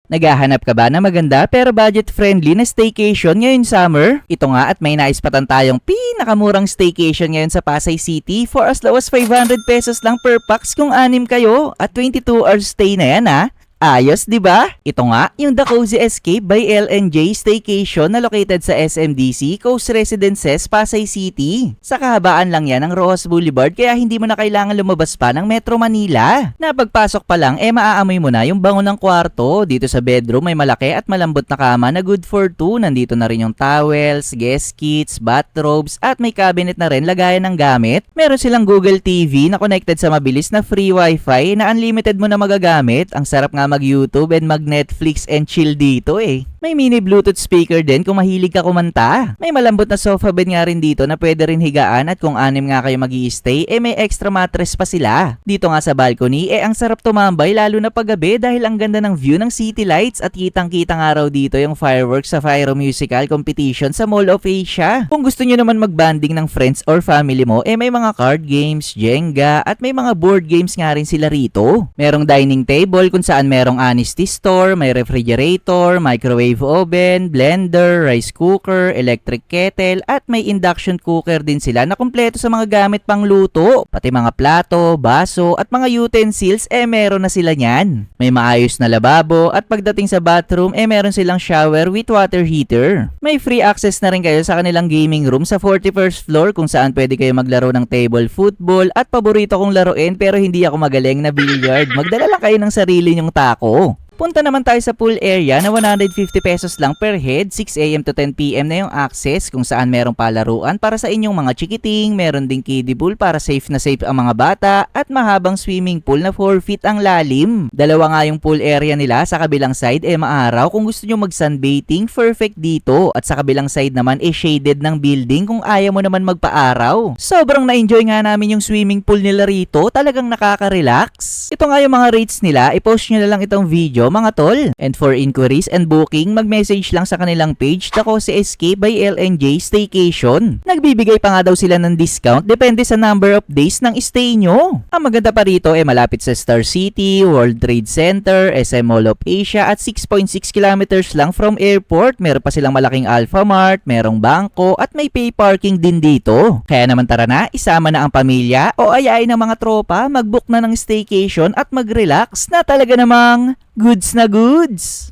Naghahanap ka ba na maganda pero budget-friendly na staycation ngayon summer? Ito nga at may naispatan tayong pinakamurang staycation ngayon sa Pasay City for as low as 500 pesos lang per pax kung 6 kayo at 22 hours stay na yan ha. Ayos, di ba? Ito nga, yung The Cozy Escape by LNJ Staycation na located sa SMDC Coast Residences, Pasay City. Sa kahabaan lang yan ng Rojas Boulevard kaya hindi mo na kailangan lumabas pa ng Metro Manila. Na pagpasok pa lang, maaamoy mo na yung bango ng kwarto. Dito sa bedroom may malaki at malambot na kama na good for two. Nandito na rin yung towels, guest kits, bathrobes at may cabinet na rin lagayan ng gamit. Meron silang Google TV na connected sa mabilis na free wifi na unlimited mo na magagamit. Ang sarap nga mag-YouTube and mag-Netflix and chill dito eh. May mini Bluetooth speaker din kung mahilig ka kumanta. May malambot na sofa bed nga rin dito na pwede rin higaan at kung 6 nga kayo mag-i-stay, may extra mattress pa sila. Dito nga sa balcony, ang sarap tumambay lalo na paggabi dahil ang ganda ng view ng city lights at kitang-kita nga raw dito yung fireworks sa Pyro Musical Competition sa Mall of Asia. Kung gusto nyo naman mag-banding ng friends or family mo, may mga card games, Jenga at may mga board games nga rin sila rito. Merong dining table kung saan merong honesty store, may refrigerator, microwave oven, blender, rice cooker, electric kettle at may induction cooker din sila na kumpleto sa mga gamit pang luto. Pati mga plato, baso at mga utensils meron na sila niyan. May maayos na lababo at pagdating sa bathroom meron silang shower with water heater. May free access na rin kayo sa kanilang gaming room sa 41st floor kung saan pwede kayo maglaro ng table football at paborito kong laruin pero hindi ako magaling na billiard. Magdala lang kayo ng sarili nyong tako. Punta naman tayo sa pool area na 150 pesos lang per head, 6 AM to 10 PM na yung access kung saan merong palaruan para sa inyong mga chikiting, meron ding kiddie pool para safe na safe ang mga bata at mahabang swimming pool na 4 feet ang lalim. Dalawa nga yung pool area nila, sa kabilang side maaraw kung gusto nyo mag sunbathing, perfect dito at sa kabilang side naman shaded ng building kung ayaw mo naman magpa-araw. Sobrang na-enjoy nga namin yung swimming pool nila rito, talagang nakaka-relax. Ito nga yung mga rates nila, i-post nyo na lang itong video mga tol. And for inquiries and booking, mag-message lang sa kanilang page The Cozy Escape by LNJ Staycation. Nagbibigay pa nga daw sila ng discount depende sa number of days ng stay nyo. Ang maganda pa rito malapit sa Star City, World Trade Center, SM Mall of Asia at 6.6 kilometers lang from airport. Meron pa silang malaking Alpha Mart, merong bangko at may pay parking din dito. Kaya naman tara na, isama na ang pamilya o ayain ng mga tropa, mag-book na ng staycation at mag-relax na talaga namang goods na goods!